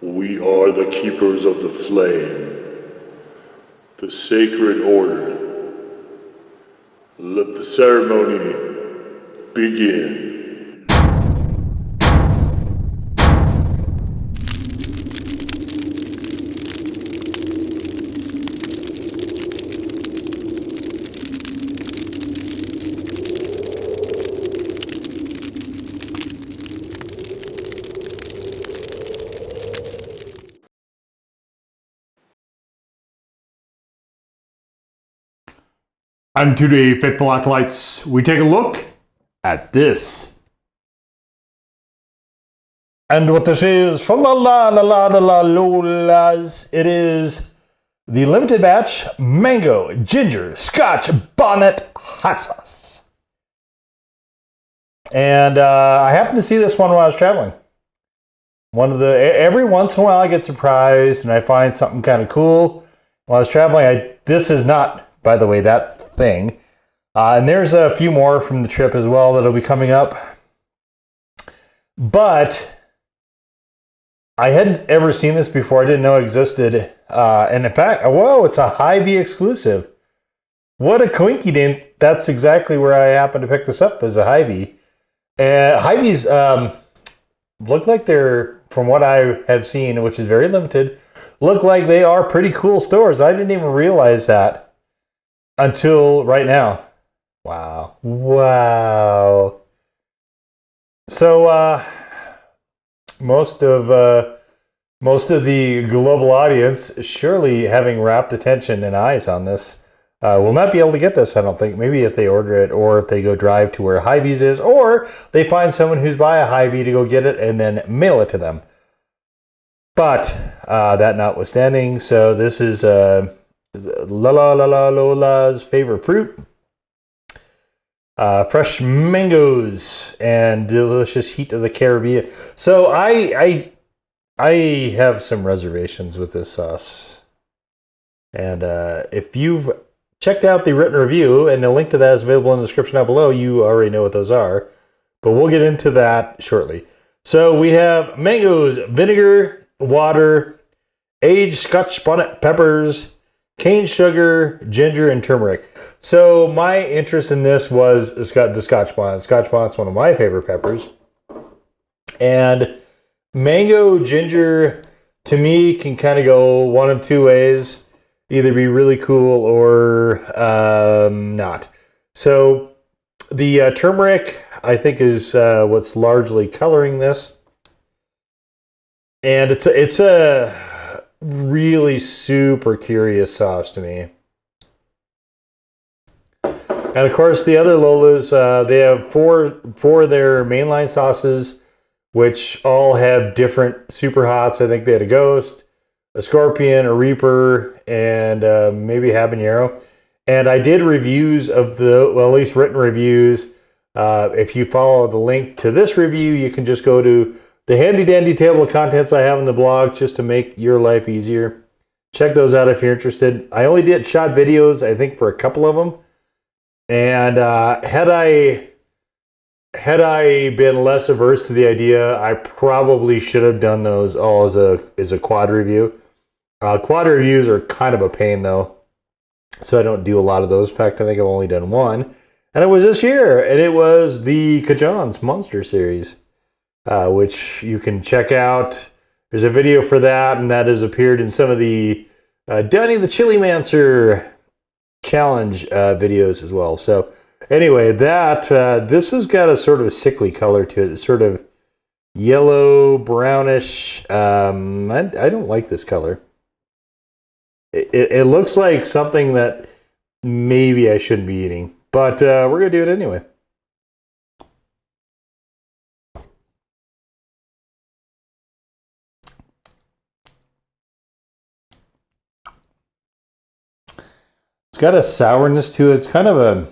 We are the keepers of the flame, the sacred order. Let the ceremony begin. And today, faithful acolytes, we take a look at this. And what this is from the Lolas, it is the limited batch mango ginger Scotch Bonnet hot sauce. And I happened to see this one while I was traveling. Every once in a while I get surprised and I find something kind of cool. While I was traveling, this is not, by the way, that thing. And there's a few more from the trip as well that'll be coming up. But I hadn't ever seen this before. I didn't know it existed. And in fact, whoa, it's a Hy-Vee exclusive. What a coinkydink. That's exactly where I happened to pick this up, as a Hy-Vee. And Hy-Vees look like they're, from what I have seen, which is very limited, look like they are pretty cool stores. I didn't even realize that until right now. Wow. Wow. So most of the global audience, surely having rapt attention and eyes on this, will not be able to get this, I don't think. Maybe if they order it, or if they go drive to where Hy-Vee's is, or they find someone who's by a Hy-Vee to go get it and then mail it to them. But that notwithstanding, so this is Lola's favorite fruit. Fresh mangoes and delicious heat of the Caribbean. So I have some reservations with this sauce. And if you've checked out the written review, and the link to that is available in the description down below, you already know what those are. But we'll get into that shortly. So we have mangoes, vinegar, water, aged Scotch Bonnet peppers, cane sugar, ginger, and turmeric. So my interest in this was the Scotch Bonnet. Scotch Bonnet's one of my favorite peppers. And mango, ginger, to me, can kind of go one of two ways. Either be really cool or not. So the turmeric, I think, is what's largely coloring this. And it's a really super curious sauce to me. And of course, the other Lolas, they have four of their mainline sauces, which all have different super hots. I think they had a Ghost, a Scorpion, a Reaper, and maybe habanero. And I did reviews of at least written reviews. If you follow the link to this review, you can just go to the handy dandy table of contents I have in the blog just to make your life easier. Check those out if you're interested. I only shot videos, I think, for a couple of them. And had I been less averse to the idea, I probably should have done those all as a quad review. Quad reviews are kind of a pain, though, so I don't do a lot of those. In fact, I think I've only done one, and it was this year, and it was the Cajon's Monster Series, which you can check out. There's a video for that, and that has appeared in some of the Donnie the Chili Mancer challenge videos as well. So anyway, this has got a sort of sickly color to it. It's sort of yellow, brownish. I don't like this color. It looks like something that maybe I shouldn't be eating, but we're going to do it anyway. It's got a sourness to it. It's kind of a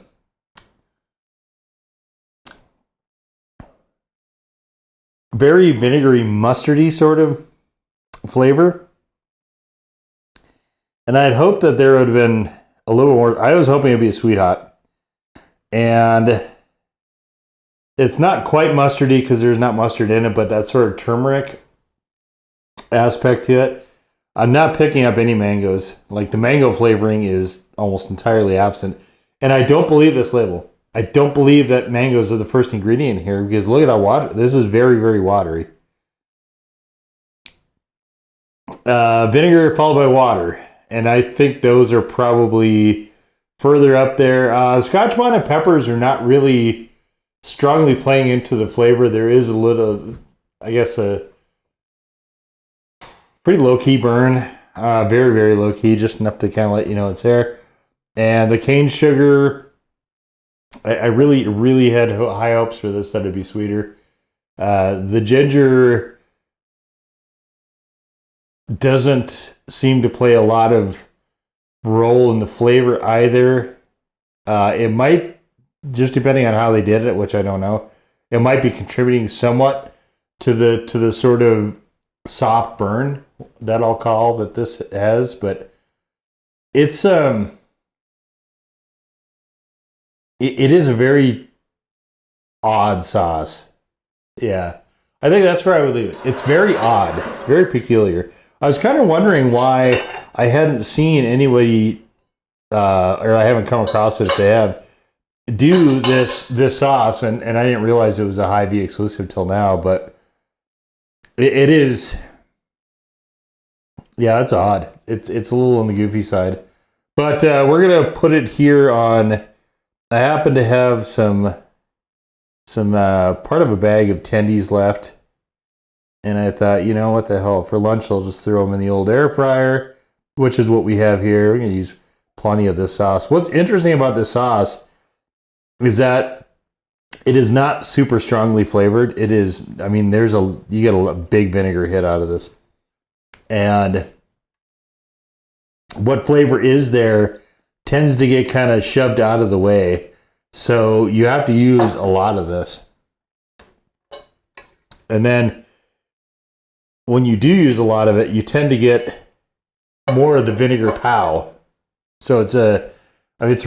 very vinegary, mustardy sort of flavor. And I had hoped that there would have been a little more. I was hoping it'd be a sweet hot. And it's not quite mustardy because there's not mustard in it, but that sort of turmeric aspect to it. I'm not picking up any mangoes. Like the mango flavoring is almost entirely absent. And I don't believe this label. I don't believe that mangoes are the first ingredient here because look at how water. This is very, very watery. Vinegar followed by water. And I think those are probably further up there. Scotch Bonnet peppers are not really strongly playing into the flavor. There is a little, I guess, a pretty low-key burn. Very, very low-key, just enough to kind of let you know it's there. And the cane sugar, I really, really had high hopes for this that it'd be sweeter. The ginger doesn't seem to play a lot of role in the flavor either. It might, just depending on how they did it, which I don't know, it might be contributing somewhat to the sort of soft burn that I'll call that this has, but it's it is a very odd sauce. Yeah, I think that's where I would leave it. It's very odd. It's very peculiar. I was kind of wondering why I hadn't seen anybody, or I haven't come across it if they have, do this sauce, and I didn't realize it was a Hy-Vee exclusive till now, but it is, yeah, it's odd. It's a little on the goofy side, but we're gonna put it here on. I happen to have some part of a bag of tendies left, and I thought, you know what the hell? For lunch, I'll just throw them in the old air fryer, which is what we have here. We're gonna use plenty of this sauce. What's interesting about this sauce is that it is not super strongly flavored. It is, I mean, you get a big vinegar hit out of this. And what flavor is there tends to get kind of shoved out of the way. So you have to use a lot of this. And then when you do use a lot of it, you tend to get more of the vinegar pow. So it's a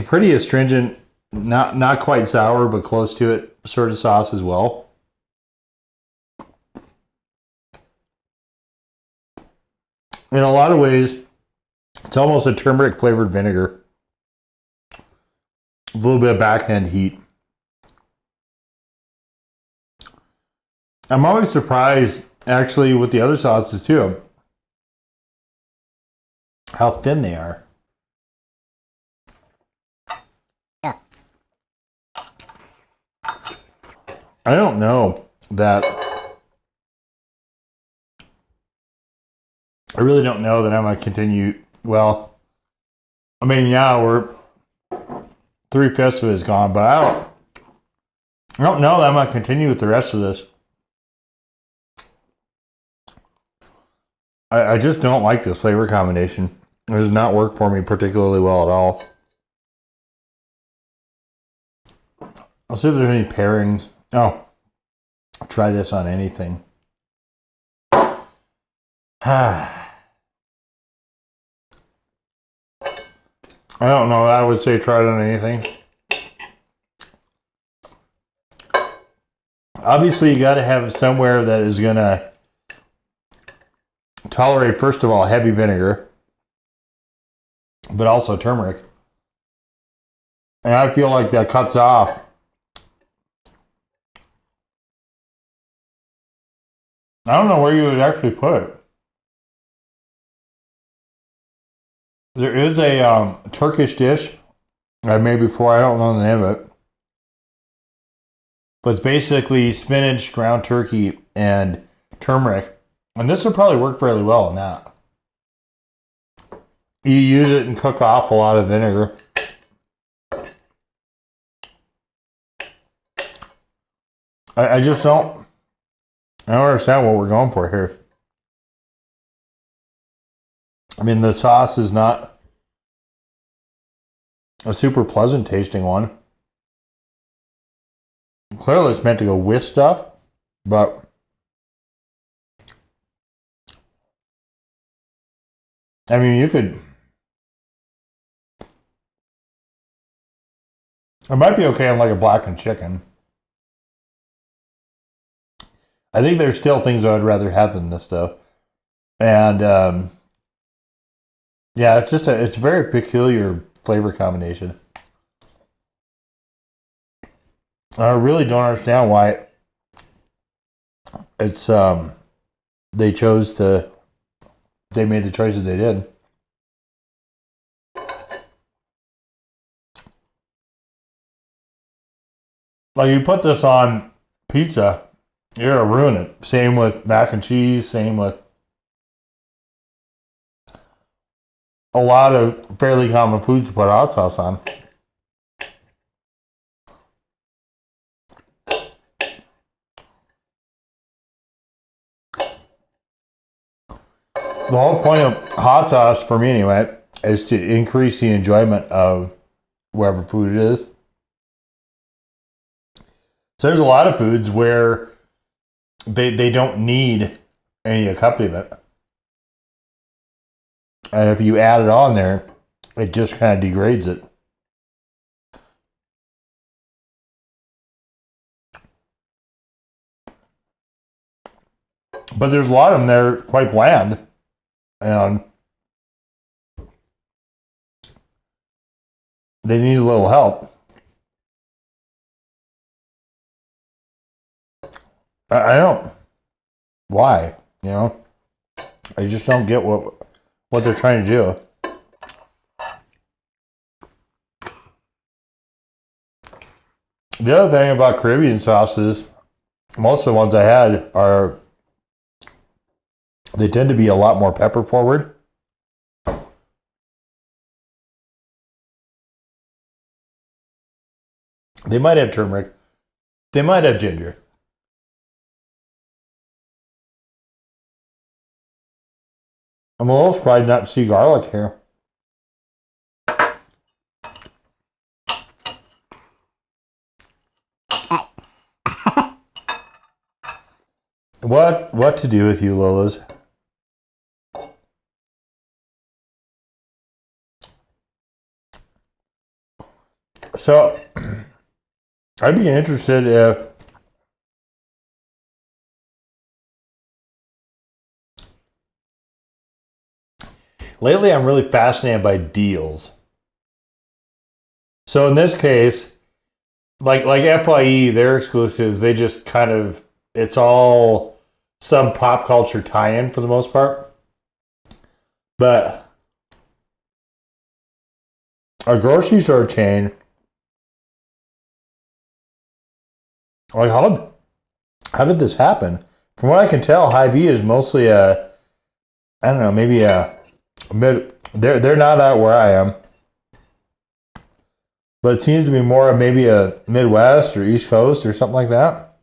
pretty astringent, not quite sour, but close to it sort of sauce as well. In a lot of ways, it's almost a turmeric flavored vinegar. A little bit of backhand heat. I'm always surprised, actually, with the other sauces too, how thin they are. I don't know that. I really don't know that I'm going to continue. Well, I mean, yeah, we're 3/5 of it is gone, but I don't know that I'm going to continue with the rest of this. I just don't like this flavor combination. It does not work for me particularly well at all. I'll see if there's any pairings. Oh, I'll try this on anything. I don't know. I would say try it on anything. Obviously, you got to have it somewhere that is going to tolerate, first of all, heavy vinegar, but also turmeric. And I feel like that cuts off. I don't know where you would actually put it. There is a Turkish dish I made before. I don't know the name of it. But it's basically spinach, ground turkey, and turmeric. And this would probably work fairly well in that. You use it and cook off a lot of vinegar. I just don't understand what we're going for here. I mean, the sauce is not a super pleasant tasting one. Clearly it's meant to go with stuff, but I mean, you could, it might be okay on like a blackened chicken. I think there's still things I would rather have than this though. And yeah, it's a very peculiar flavor combination. I really don't understand why it's they made the choices they did. Like, you put this on pizza, you're gonna ruin it. Same with mac and cheese, same with a lot of fairly common foods to put hot sauce on. The whole point of hot sauce, for me anyway, is to increase the enjoyment of whatever food it is. So there's a lot of foods where they don't need any accompaniment. And if you add it on there, it just kind of degrades it. But there's a lot of them that are quite bland. And they need a little help. I don't. Why? You know? I just don't get what they're trying to do. The other thing about Caribbean sauces, most of the ones I had they tend to be a lot more pepper forward. They might have turmeric. They might have ginger. I'm a little surprised not to see garlic here. What to do with you, Lolas? So, I'd be interested if lately I'm really fascinated by deals. So in this case, like FYE, their exclusives, they just kind of, it's all some pop culture tie-in for the most part. But a grocery store chain, like how did this happen? From what I can tell, Hy-Vee is mostly I don't know, maybe a mid. They're not out where I am, but it seems to be more of maybe a Midwest or East Coast or something like that.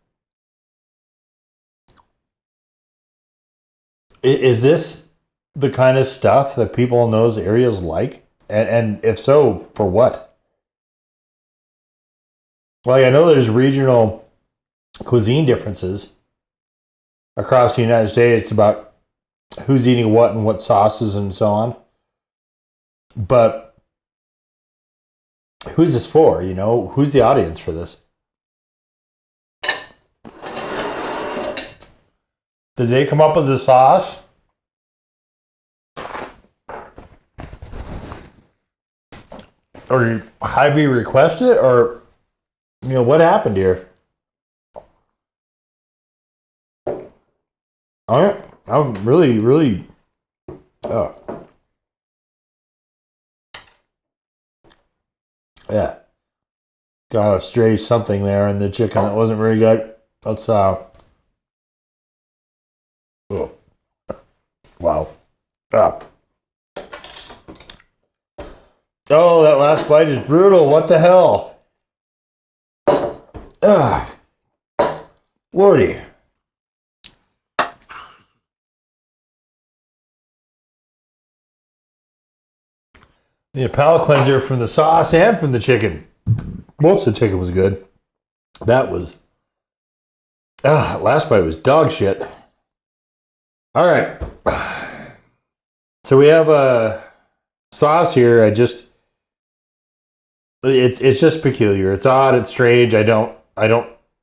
Is this the kind of stuff that people in those areas like? And if so, for what? Like, I know there's regional cuisine differences across the United States about who's eating what and what sauces and so on. But who's this for? You know, who's the audience for this? Did they come up with the sauce? Or did Hy-Vee request it? Or, you know, what happened here? I'm really. Oh. Yeah. Got a stray something there in the chicken that wasn't very good. Let's, oh. Wow. Ah. Oh, that last bite is brutal. What the hell? Ah. Lordy. Need a palate cleanser from the sauce and from the chicken. Most of the chicken was good. That was... last bite was dog shit. All right. So we have a sauce here. It's just peculiar. It's odd. It's strange. I don't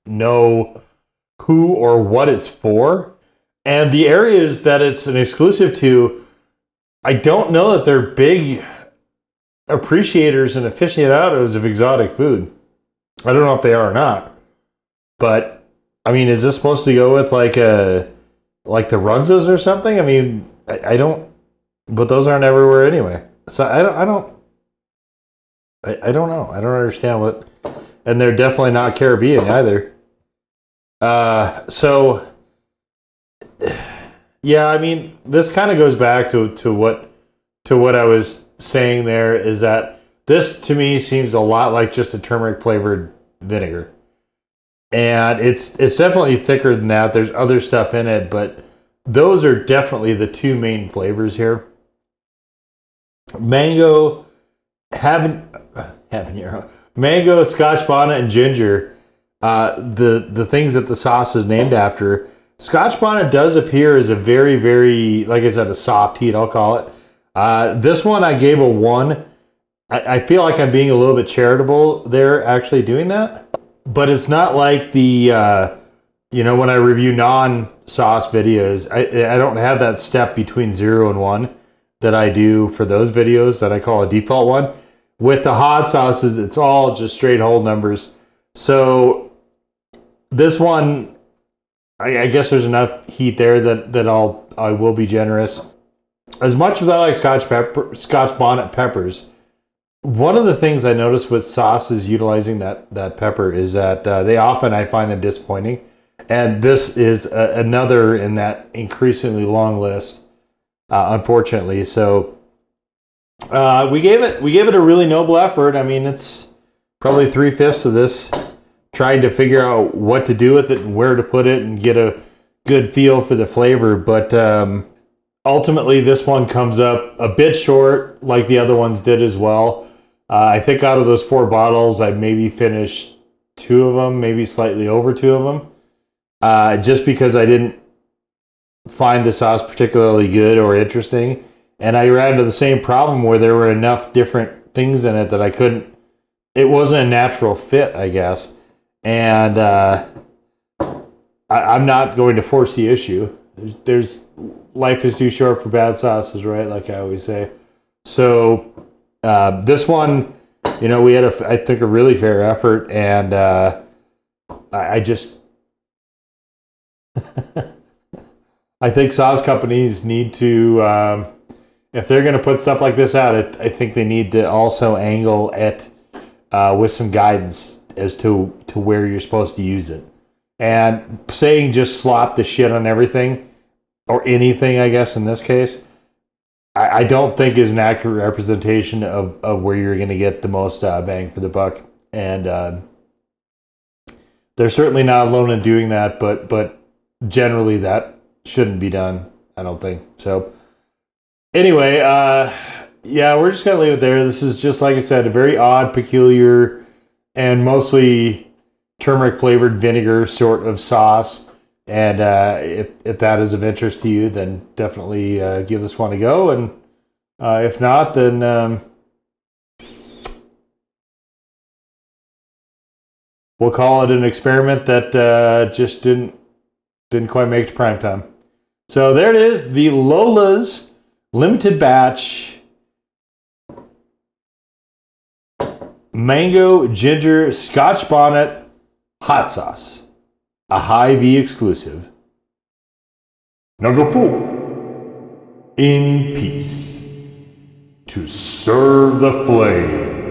know who or what it's for. And the areas that it's an exclusive to, I don't know that they're big appreciators and aficionados of exotic food. I don't know if they are or not. But, I mean, is this supposed to go with like the Runzas or something? I mean, I don't, but those aren't everywhere anyway. So I don't know. I don't understand what, and they're definitely not Caribbean either. So yeah, I mean, this kind of goes back to what I was saying there, is that this to me seems a lot like just a turmeric flavored vinegar. And it's definitely thicker than that. There's other stuff in it, but those are definitely the two main flavors here. Mango, mango, Scotch bonnet, and ginger. The things that the sauce is named after. Scotch bonnet does appear as a very, very, like I said, a soft heat, I'll call it. This one I gave a 1. I feel like I'm being a little bit charitable there, actually doing that. But it's not like the, when I review non-sauce videos, I don't have that step between 0 and 1 that I do for those videos that I call a default one. With the hot sauces, it's all just straight whole numbers. So this one, I guess there's enough heat there that I will be generous. As much as I like Scotch bonnet peppers, one of the things I noticed with sauces utilizing that pepper is that they often, I find them disappointing. And this is another in that increasingly long list, unfortunately. So we gave it a really noble effort. I mean, it's probably 3/5 of this, trying to figure out what to do with it and where to put it and get a good feel for the flavor. But ultimately, this one comes up a bit short, like the other ones did as well. I think out of those 4 bottles, I maybe finished 2 of them, maybe slightly over 2 of them, just because I didn't find the sauce particularly good or interesting. And I ran into the same problem where there were enough different things in it that I couldn't, it wasn't a natural fit, I guess. And I'm not going to force the issue. There's life is too short for bad sauces, right? Like I always say. So this one, we had I think a really fair effort, and I just I think sauce companies need to, if they're going to put stuff like this out, I think they need to also angle it with some guidance as to where you're supposed to use it. And saying just slop the shit on everything, or anything, I guess, in this case, I don't think is an accurate representation of where you're going to get the most bang for the buck. And they're certainly not alone in doing that, but generally that shouldn't be done, I don't think. So anyway, yeah, we're just going to leave it there. This is just, like I said, a very odd, peculiar, and mostly turmeric flavored vinegar sort of sauce. And if that is of interest to you, then definitely give this one a go. And if not, then we'll call it an experiment that just didn't quite make it to prime time. So there it is, the Lola's limited batch mango ginger Scotch bonnet hot sauce, a Hy-Vee exclusive. Now go forth in peace to serve the flame.